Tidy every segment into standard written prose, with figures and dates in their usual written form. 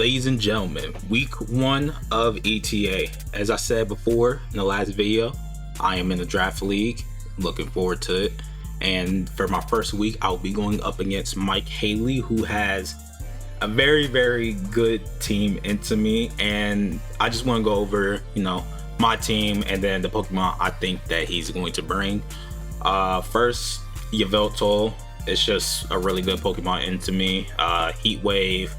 Ladies and gentlemen, week 1 of ETA. As I said before in the last video, I am in the draft league. Looking forward to it. And for my first week, I'll be going up against Mike Haley, who has a very, very good team into me. And I just want to go over, my team and then the Pokemon I think that he's going to bring. First, Yveltal. It's just a really good Pokemon into me. Heat Wave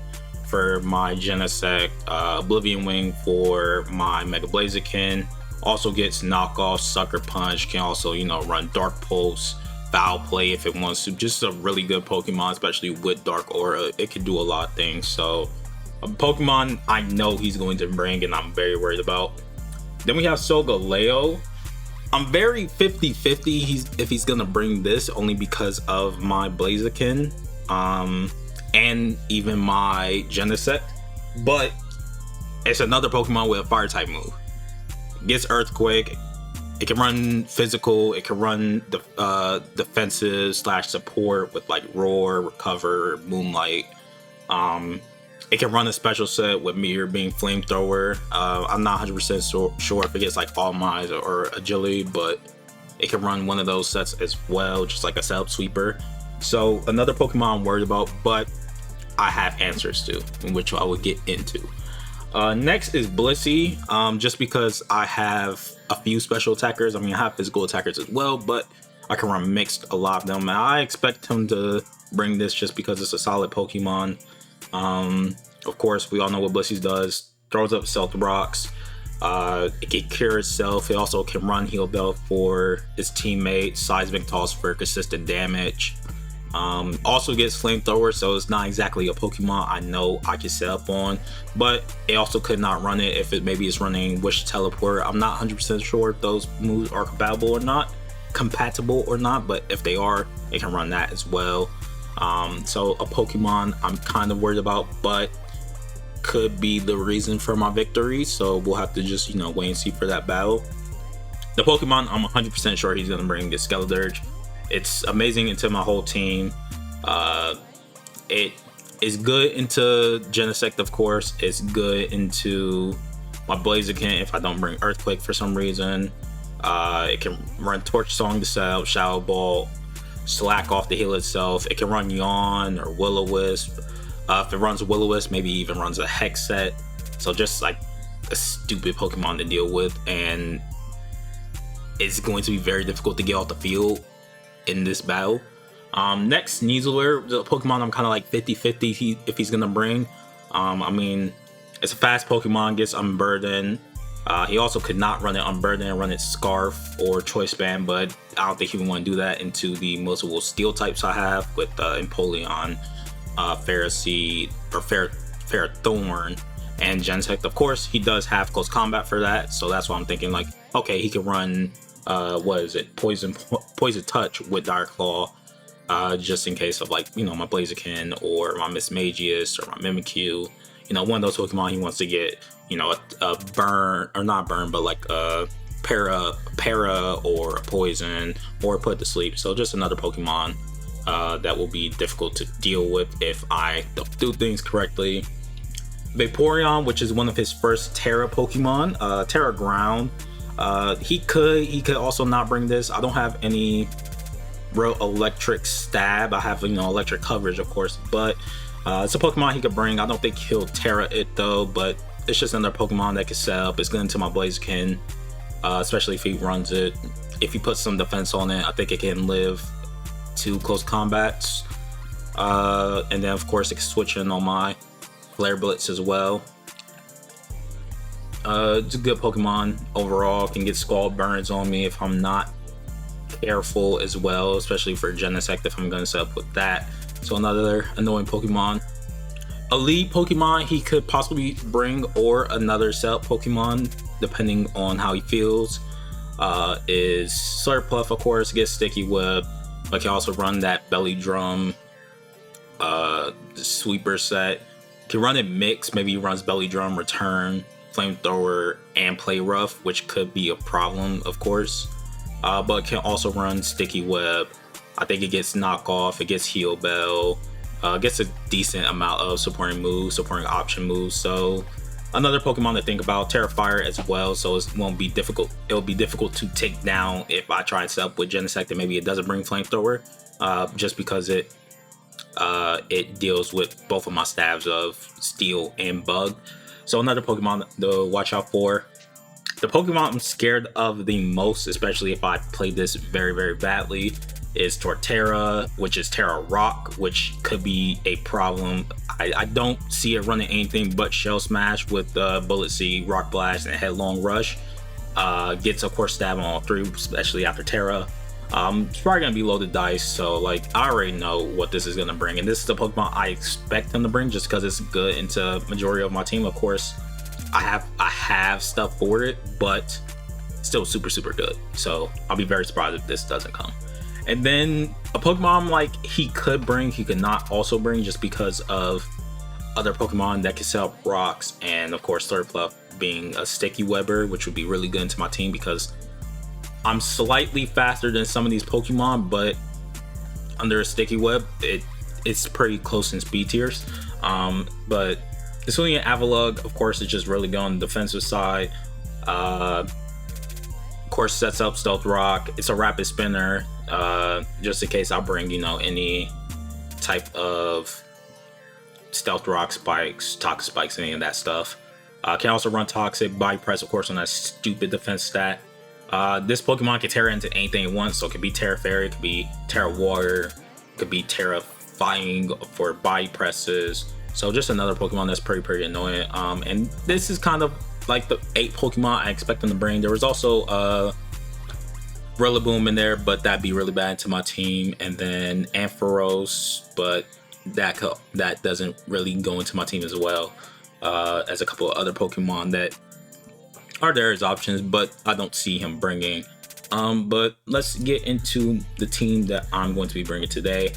for my Genesect, Oblivion Wing for my Mega Blaziken. Also gets knockoff, Sucker Punch, can also, run Dark Pulse, Foul Play if it wants to. Just a really good Pokemon, especially with Dark Aura. It can do a lot of things. So a Pokemon I know he's going to bring and I'm very worried about. Then we have Solgaleo. I'm very 50-50 if he's gonna bring this, only because of my Blaziken and even my Genesect. But it's another Pokemon with a fire type move. Gets Earthquake. It can run physical. It can run defensive / support with like Roar, Recover, Moonlight. It can run a special set with Meteor being Flamethrower. I'm not 100% sure if it gets like All Might or Agility, but it can run one of those sets as well, just like a setup sweeper. So another Pokemon I'm worried about, but I have answers to, in which I will get into. Next is Blissey, just because I have a few special attackers. I mean, I have physical attackers as well, but I can run mixed a lot of them. And I expect him to bring this just because it's a solid Pokemon. Of course, we all know what Blissey does. Throws up Stealth Rocks. It can cure itself. It also can run Heal Bell for its teammate. Seismic Toss for consistent damage. Also gets Flamethrower, so it's not exactly a Pokemon I know I can set up on. But it also could not run it if maybe it's running Wish Teleport. I'm not 100% sure if those moves are compatible or not. But if they are, it can run that as well. So a Pokemon I'm kind of worried about, but could be the reason for my victory. So we'll have to just, wait and see for that battle. The Pokemon I'm 100% sure he's going to bring is Skeledirge. It's amazing into my whole team. It is good into Genesect, of course. It's good into my Blaziken if I don't bring Earthquake for some reason. It can run Torch Song to set out Shadow Ball, Slack off to heal itself. It can run Yawn or Will-O-Wisp. If it runs Will-O-Wisp, maybe even runs a Hex set. So just like a stupid Pokemon to deal with, and it's going to be very difficult to get off the field in this battle. Next, Sneasler, the Pokemon I'm kind of like 50-50 if he's gonna bring. I mean, it's a fast Pokemon, gets Unburden. He also could not run it Unburden and run it Scarf or Choice Band, but I don't think he would want to do that into the multiple steel types I have with Empoleon, Ferroseed, or Ferrothorn, and Genesect. Of course, he does have close combat for that, so that's why I'm thinking like, okay, he can run Poison Touch with Dire Claw, just in case of like, my Blaziken or my Mismagius or my Mimikyu. One of those Pokemon he wants to get, a burn, or not burn, but like a para or a poison, or put to sleep. So just another Pokemon that will be difficult to deal with if I don't do things correctly. Vaporeon, which is one of his first Terra Pokemon, Terra Ground. He could also not bring this. I don't have any real electric stab. I have electric coverage, of course, but it's a Pokemon he could bring. I don't think he'll Terra it though, but it's just another Pokemon that can set up. It's good into my Blaziken, especially if he runs it. If he puts some defense on it, I think it can live to close combats. And then of course it can switch in on my Flare Blitz as well. It's a good Pokemon overall. Can get Scald Burns on me if I'm not careful as well, especially for Genesect if I'm going to set up with that. So another annoying Pokemon. Elite Pokemon he could possibly bring, or another setup Pokemon depending on how he feels, is Slurpuff, of course. Gets Sticky Web, but can also run that Belly Drum sweeper set. Can run it mix. Maybe he runs Belly Drum, Return, Flamethrower, and Play Rough, which could be a problem, of course. But can also run Sticky Web. I think it gets Knockoff, it gets Heal Bell, Gets a decent amount of supporting moves, supporting option moves. So another Pokemon to think about. Terrifier as well, so it won't be difficult. It'll be difficult to take down if I try and set up with Genesect and maybe it doesn't bring Flamethrower, just because it deals with both of my stabs of Steel and Bug. So another Pokemon to watch out for. The Pokemon I'm scared of the most, especially if I play this very, very badly, is Torterra, which is Terra Rock, which could be a problem. I don't see it running anything but Shell Smash with Bullet Seed, Rock Blast, and Headlong Rush. Gets, of course, stab on all three, especially after Terra. It's probably going to be loaded dice, so like I already know what this is going to bring. And this is the Pokemon I expect them to bring just because it's good into majority of my team. Of course, I have stuff for it, but still super, super good. So I'll be very surprised if this doesn't come. And then a Pokemon like he could bring, he could not also bring, just because of other Pokemon that can set up rocks, and of course Slurpluff being a sticky webber, which would be really good into my team because I'm slightly faster than some of these Pokemon, but under a sticky web, it's pretty close in speed tiers. But assuming an Avalugg, of course, it's just really good on the defensive side. Of course, sets up Stealth Rock. It's a rapid spinner, just in case I bring, any type of Stealth Rock spikes, Toxic Spikes, any of that stuff. Can also run Toxic, Body Press, of course, on that stupid defense stat. This Pokemon can Terra into anything it wants, so it could be Terra Fairy, it could be Terra Water, it could be Terrifying for Body Presses. So just another Pokemon that's pretty annoying. And this is kind of like the 8 Pokemon I expect them to bring. There was also Rillaboom in there, but that'd be really bad to my team. And then Ampharos, but that doesn't really go into my team as well. As a couple of other Pokemon that are there as options, but I don't see him bringing. But let's get into the team that I'm going to be bringing today.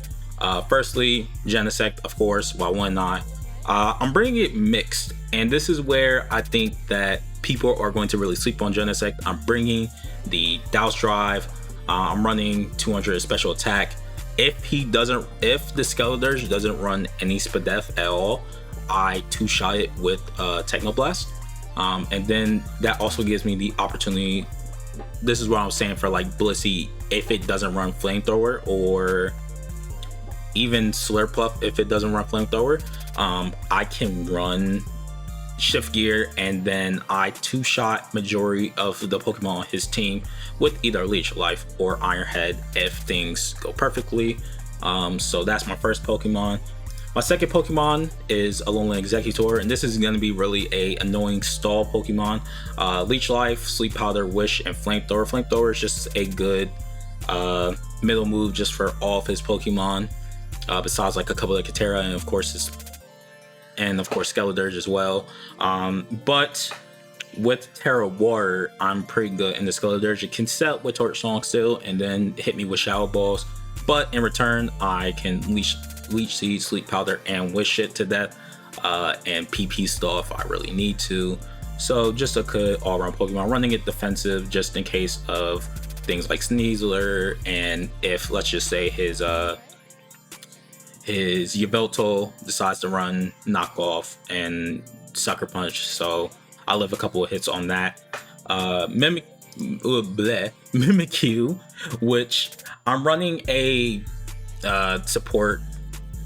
Firstly, Genesect, of course. Why would not? I'm bringing it mixed, and this is where I think that people are going to really sleep on Genesect. I'm bringing the Douse Drive. I'm running 200 special attack. If the Skeledirge doesn't run any Spadef at all, I two-shot it with Techno Blast. And then that also gives me the opportunity. This is what I'm saying for like Blissey, if it doesn't run Flamethrower, or even Slurpluff if it doesn't run Flamethrower, I can run Shift Gear, and then I two-shot majority of the Pokemon on his team with either Leech Life or Iron Head if things go perfectly. So that's my first Pokemon. My second Pokemon is Alolan Executor, and this is going to be really a annoying stall Pokemon. Leech Life, Sleep Powder, Wish, and Flamethrower. Flamethrower is just a good middle move just for all of his Pokemon, besides like a couple of Katera and of course Skeledirge as well. But with Terra Water, I'm pretty good in the Skeledirge. It can set with Torch Song still and then hit me with Shower Balls, but in return I can Leech Seed, Sleep Powder, and Wish it to death, and PP stall if I really need to. So just a good all-around Pokemon, running it defensive just in case of things like Sneasler, and if let's just say his Yveltal decides to run Knockoff and Sucker Punch, so I'll live a couple of hits on that. Mimikyu, which I'm running a support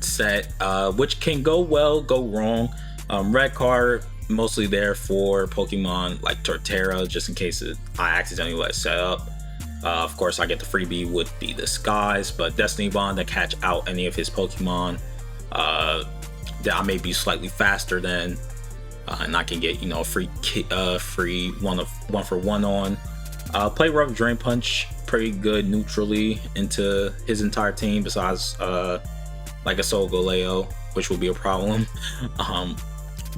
set, which can go well, go wrong. Red card mostly there for Pokemon like Torterra, just in case I accidentally let it set up. Of course, I get the freebie with the Disguise, but Destiny Bond to catch out any of his Pokemon that I may be slightly faster than, and I can get free one for one on. Play Rough Drain Punch, pretty good neutrally into his entire team, besides like a Solgaleo, which will be a problem.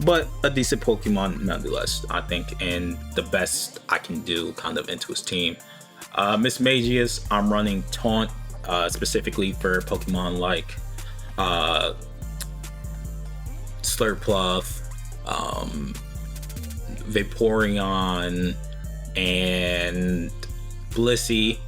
But a decent Pokemon nonetheless, I think, and the best I can do kind of into his team. Miss Magius, I'm running Taunt, specifically for Pokemon like Slurpluff, Vaporeon, and Blissey.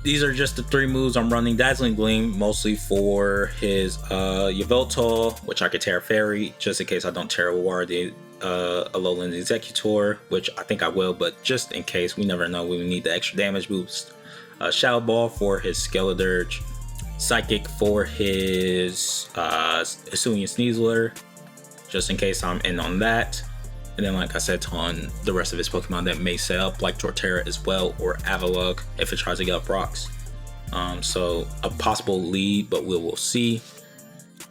these are just the 3 moves I'm running. Dazzling Gleam mostly for his Yveltal, which I could Terra Fairy just in case I don't Terra War the Alolan Executor, which I think I will, but just in case, we never know when we need the extra damage boost. Shadow Ball for his Skeledirge, Psychic for his Hisuian Sneasler, just in case I'm in on that. And then, like I said, on the rest of his Pokemon that may set up, like Torterra as well, or Avalugg if it tries to get up rocks. So a possible lead, but we will see.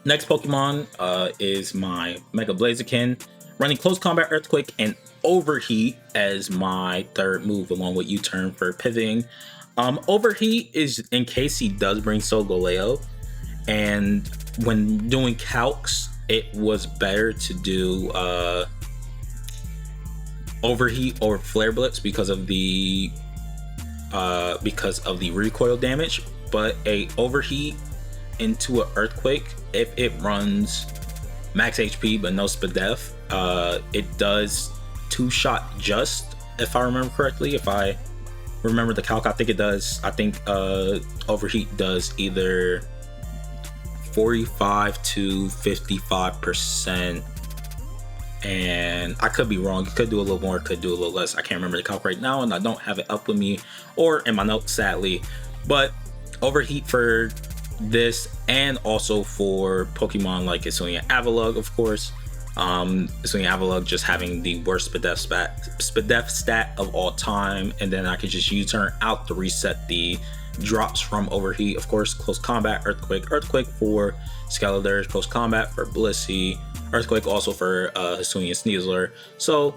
Next Pokemon is my Mega Blaziken, running Close Combat, Earthquake, and Overheat as my 3rd move, along with U-Turn for pivoting. Overheat is in case he does bring Solgaleo, and when doing calcs, it was better to do Overheat or Flare Blitz because of the recoil damage. But a Overheat into an Earthquake, if it runs max HP but no Spadef, it does 2-shot just, if I remember correctly. If I remember the calc, I think it does. I think Overheat does either 45 to 55%, and I could be wrong. It could do a little more, could do a little less. I can't remember the calc right now, and I don't have it up with me or in my notes, sadly. But Overheat for this, and also for Pokemon like Hisuian Avalugg, of course. Hisuian Avalugg just having the worst Spadef stat of all time, and then I could just U-turn out to reset the drops from Overheat. Of course, Close Combat, Earthquake for Skeledirge, Close Combat for Blissey, Earthquake also for Hisuian Sneasler. So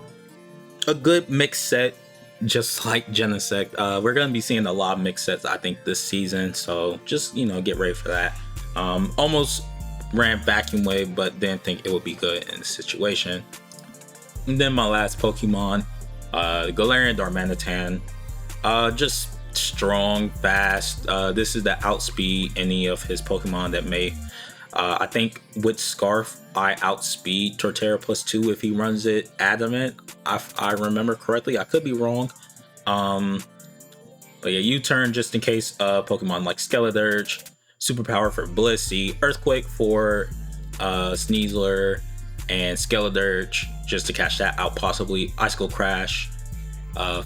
a good mixed set, just like Genesect. We're going to be seeing a lot of mixed sets, I think, this season, so just, you know, get ready for that. Almost ran Vacuum Wave, but didn't think it would be good in the situation. And then my last Pokemon, Galarian Darmanitan, just strong, fast. This is the outspeed any of his Pokemon that may. I think with Scarf, I outspeed Torterra +2 if he runs it Adamant. I remember correctly. I could be wrong. But yeah, U-turn just in case Pokemon like Skeledirge, Superpower for Blissey, Earthquake for Sneasler, and Skeledirge just to catch that out possibly. Icicle Crash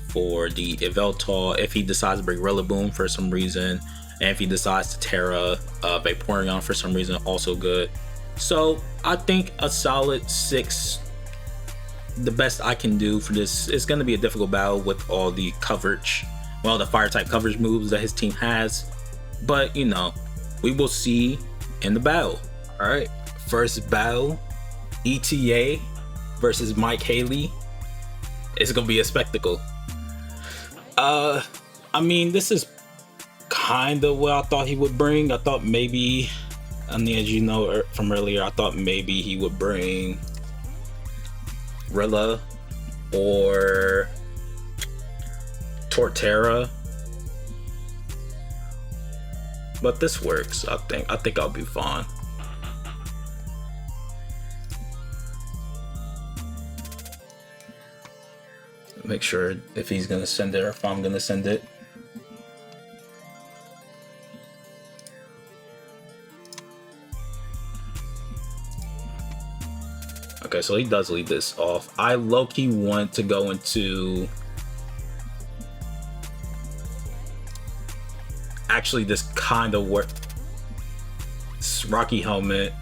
for the Yveltal if he decides to bring Rillaboom for some reason, and if he decides to Terra Vaporeon for some reason, also good. So I think a solid 6, the best I can do for this. It's going to be a difficult battle with all the coverage, well, the fire type coverage moves that his team has, but you know, we will see in the battle. All right, first battle, ETA versus Mike Haley. It's gonna be a spectacle. I mean, this is kind of what I thought he would bring. I thought maybe, I mean, as you know from earlier, I thought maybe he would bring Rilla or Torterra, but this works. I think I'll be fine. Make sure if he's gonna send it or if I'm gonna send it. Okay, so he does leave this off. I low-key want to go into actually this kind of work. Rocky Helmet.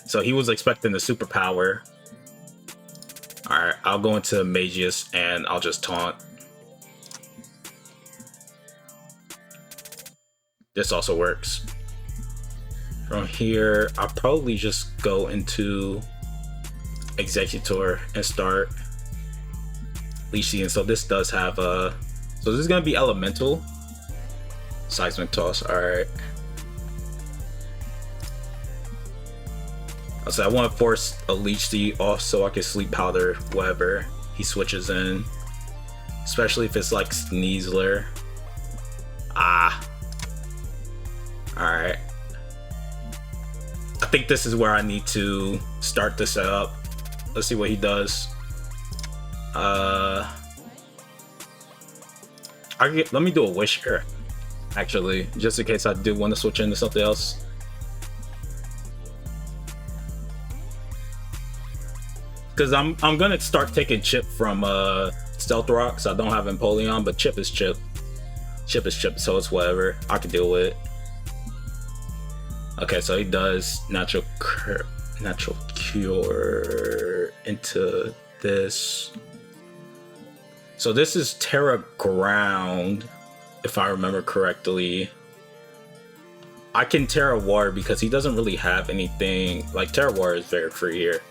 So he was expecting the superpower. Alright, I'll go into Magius and I'll just taunt. This also works. From here, I'll probably just go into Executor and start Leechy. And so this does have a... So this is going to be Elemental. Seismic Toss, alright. So I want to force a Leech Seed off so I can Sleep Powder whatever he switches in. Especially if it's like Sneasler. Alright. I think this is where I need to start the setup. Let's see what he does. Let me do a wish here, actually, just in case I do want to switch into something else. Because I'm gonna start taking Chip from Stealth Rock, so I don't have Empoleon, but Chip is Chip. Chip is Chip, so it's whatever. I can deal with it. Okay, so he does natural cure into this. So this is Terra Ground, if I remember correctly. I can Terra Water because he doesn't really have anything. Like, Terra Water is very free here.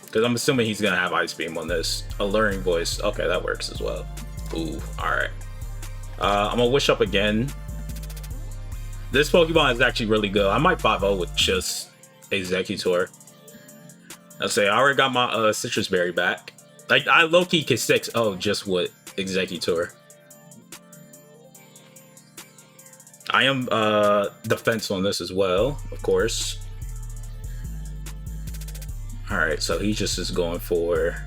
Because I'm assuming he's going to have Ice Beam on this. Alluring Voice. Okay, that works as well. Ooh, alright. I'm going to Wish Up again. This Pokemon is actually really good. I might 5-0 with just Executor. I'll say I already got my Citrus Berry back. Like, I low-key can 6-0 just with Executor. I am defense on this as well, of course. Alright, so he just is going for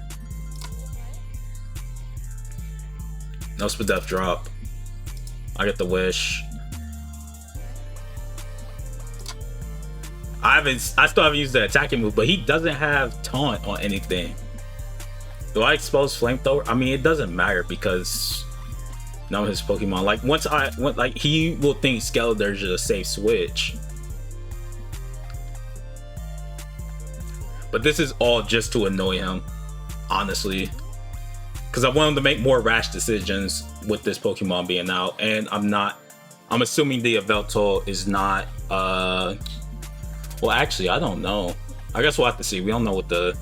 no Spadef drop. I get the Wish. I still haven't used the attacking move, but he doesn't have taunt on anything. Do I expose Flamethrower? I mean, it doesn't matter because none of his Pokemon, like, like, he will think Skeletor's just a safe switch. But this is all just to annoy him, honestly. Because I want him to make more rash decisions with this Pokemon being out. And I'm assuming the Yveltal is not, well, actually, I don't know. I guess we'll have to see. We don't know what the,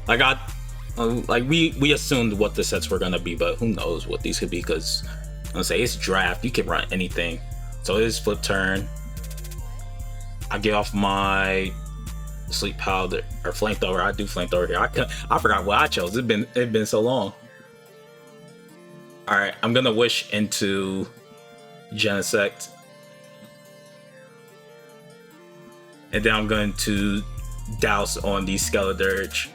like, we assumed what the sets were gonna be, but who knows what these could be, because I'm gonna say it's draft, you can run anything. So it is flip turn. I get off my Sleep Powder or Flamethrower. I do Flamethrower here. I forgot what I chose. It's been so long. Alright, I'm gonna Wish into Genesect. And then I'm going to douse on the Skeledirge.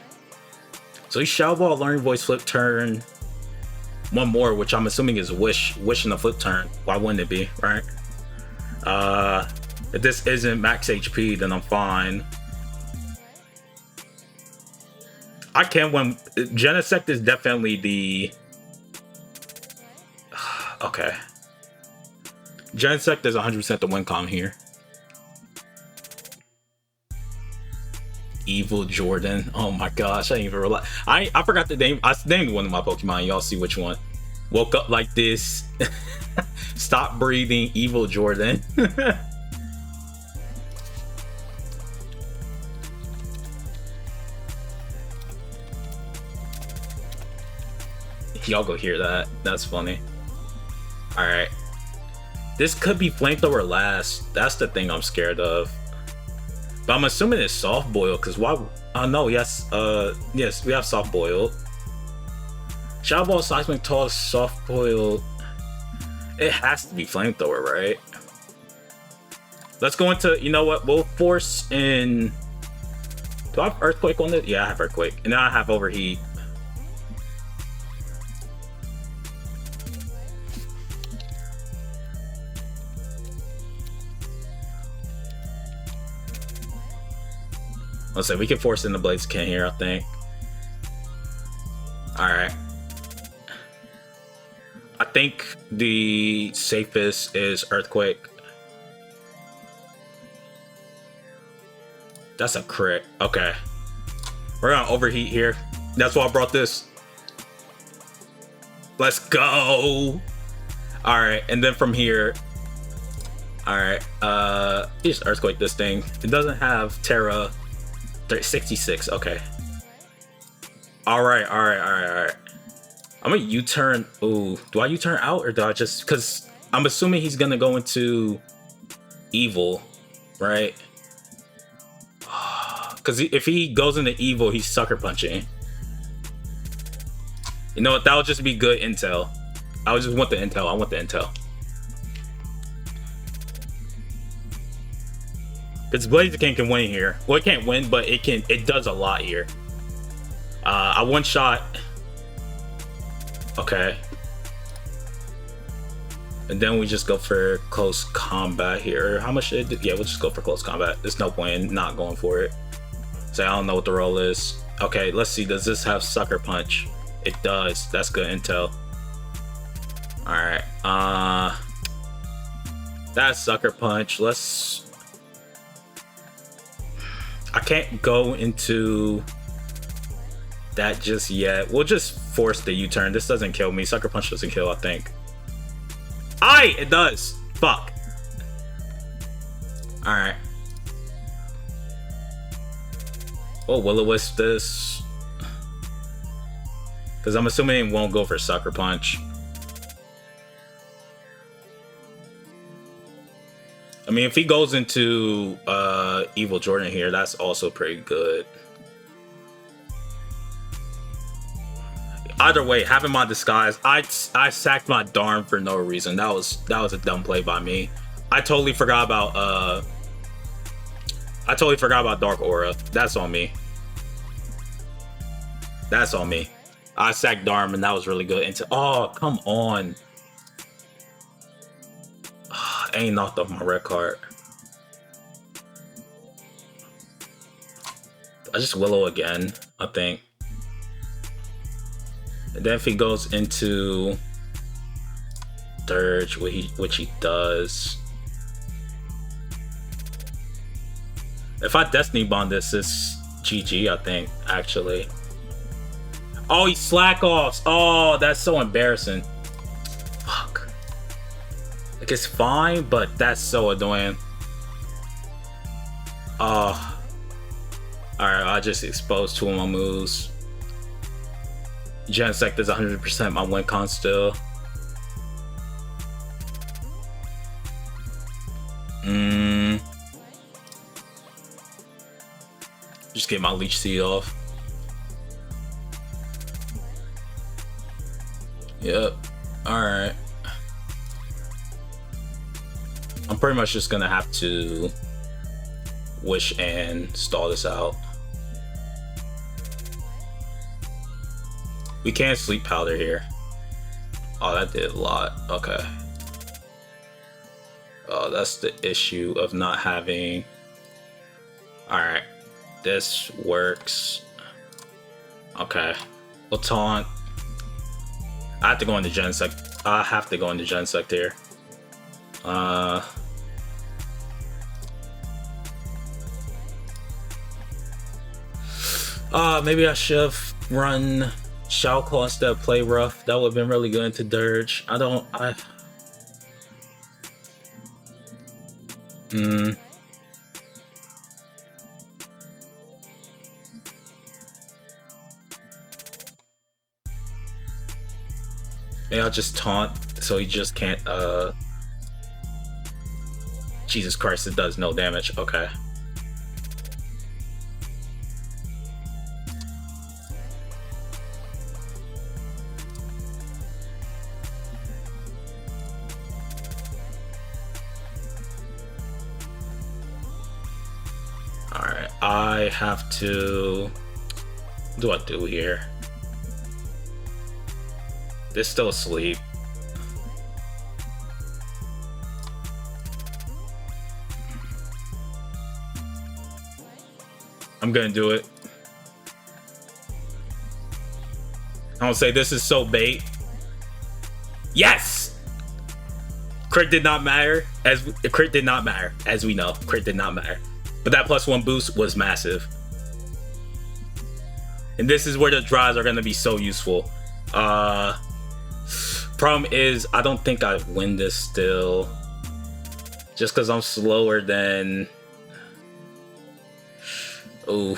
So he Shadow Ball, Learning Voice, flip turn. One more, which I'm assuming is Wish in the flip turn. Why wouldn't it be, right? If this isn't max HP, then I'm fine. I can win. Genesect is definitely the... Okay. Genesect is 100% the win con here. Evil Jordan. Oh my gosh, I didn't even realize. I forgot the name. I named one of my Pokemon. Y'all see which one. Woke up like this. Stop breathing. Evil Jordan. Y'all go hear that. That's funny. Alright. This could be Flamethrower last. That's the thing I'm scared of. But I'm assuming it's Soft Boil, because why? No, yes, yes, we have Soft Boil. Shadow Ball, Seismic Toss, Soft Boil. It has to be Flamethrower, right? Let's go into, you know what? We'll force in. Do I have Earthquake on it? Yeah, I have Earthquake, and now I have Overheat. Let's say we can force in the Blaziken here, I think. Alright. I think the safest is Earthquake. That's a crit. Okay. We're gonna Overheat here. That's why I brought this. Let's go. Alright, and then from here. Alright, just Earthquake this thing. It doesn't have Terra. 66, okay. Alright. I'm gonna U-turn. Ooh, do I U-turn out or do I just, because I'm assuming he's gonna go into Evil, right? Because if he goes into Evil, he's Sucker Punching. You know what, that would just be good intel. I would just want the intel. I want the intel. Because Blaziken can win here. Well, it can't win, but it does a lot here. I one shot. Okay. And then we just go for close combat here. How much did it do? Yeah, we'll just go for close combat. There's no point in not going for it. So I don't know what the role is. Okay, let's see. Does this have Sucker Punch? It does. That's good intel. Alright. That's Sucker Punch. I can't go into that just yet. We'll just force the U-turn. This doesn't kill me. Sucker Punch doesn't kill, I think. Aye, it does. Fuck. Alright. Oh, Will-O-Wisp this. Because I'm assuming it won't go for Sucker Punch. I mean, if he goes into Evil Jordan here, that's also pretty good. Either way, having my disguise, I sacked my Darm for no reason. That was a dumb play by me. I totally forgot about Dark Aura. That's on me. That's on me. I sacked Darm and that was really good. Oh, come on. I ain't knocked off my red card. I just Willow again, I think. And then if he goes into Dirge, which he does. If I Destiny Bond this, it's GG, I think, actually. Oh, he slack offs. Oh, that's so embarrassing. Fuck. Like, it's fine, but that's so annoying. Alright, I just exposed two of my moves. Genesect is 100% my win con still. Just get my Leech Seed off. Yep. Alright. I'm pretty much just gonna have to wish and stall this out. We can't Sleep Powder here. Oh, that did a lot. Okay. Oh, that's the issue of not having... Alright. This works. Okay. We'll taunt. I have to go into Genesect. I have to go into Genesect here. Maybe I should have run Shao Claw instead of Play Rough. That would have been really good into Dirge. Maybe I'll just taunt so he just can't, Jesus Christ, it does no damage. Okay. Alright, I have to... What do I do here? They're still asleep. I'm gonna do it. I don't say this is so bait. Yes! Crit did not matter. Crit did not matter, as we know. Crit did not matter. But that +1 boost was massive. And this is where the drives are gonna be so useful. Problem is, I don't think I win this still. Just because I'm slower than... Ooh.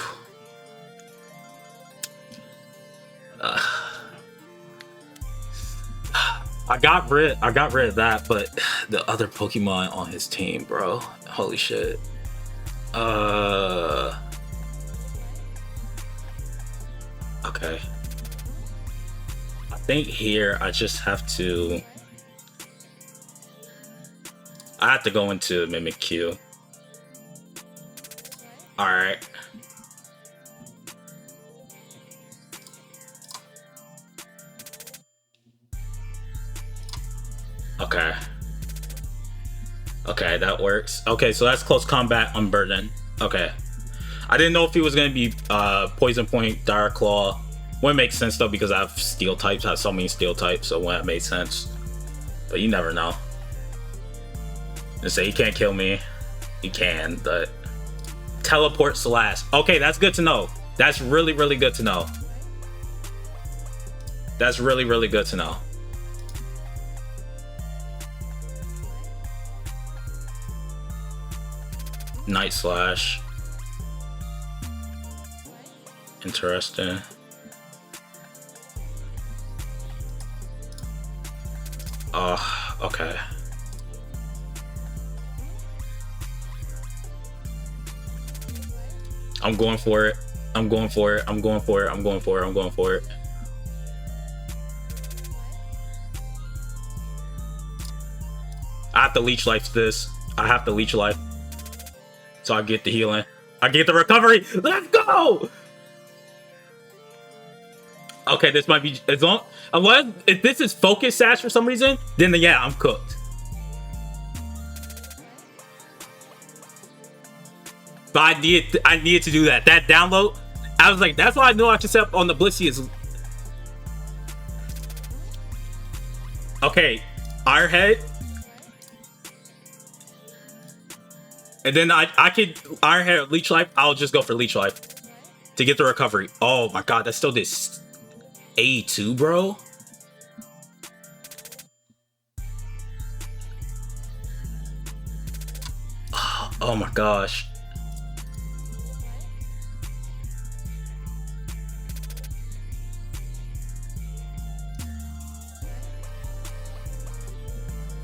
I got rid of that, but the other Pokemon on his team, bro. Holy shit. Okay. I think here I just have to... I have to go into Mimikyu. Alright. Okay. Okay, that works. Okay, so that's close combat on Burden. Okay. I didn't know if he was going to be Poison Point, Dire Claw. Wouldn't make sense though because I have steel types. I have so many steel types, so wouldn't make sense. But you never know. And say he can't kill me. He can, but teleport slash. Okay, that's good to know. That's really, really good to know. That's really, really good to know. Night slash. Interesting. Okay. I'm going for it. I'm going for it. I'm going for it. I'm going for it. I'm going for it. I have to leech life this. I have to leech life. So I get the healing. I get the recovery. Let's go! Okay, this might be as long unless if this is focus sash for some reason, then yeah, I'm cooked. But I needed to do that. That download, I was like, that's why I know I should set up on the Blissey is. Okay, Ironhead. And then I could Ironhead Leech Life. I'll just go for Leech Life to get the recovery. Oh my god, that still did A2, bro. Oh my gosh.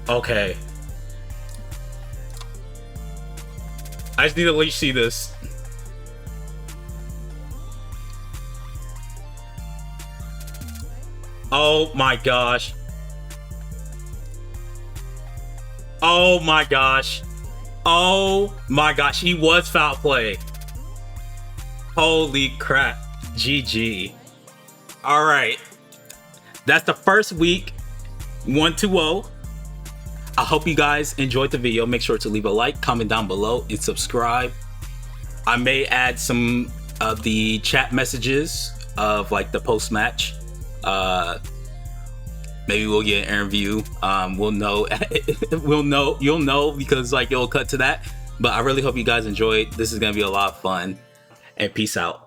Okay. I just need to leash see this. Oh my gosh. Oh my gosh. Oh my gosh. He was foul play. Holy crap. GG. All right. That's the first week. 1-0. I hope you guys enjoyed the video. Make sure to leave a like, comment down below, and subscribe. I may add some of the chat messages of like the post-match. Maybe we'll get an interview. We'll know. You'll know because like it'll cut to that. But I really hope you guys enjoyed. This is gonna be a lot of fun. And peace out.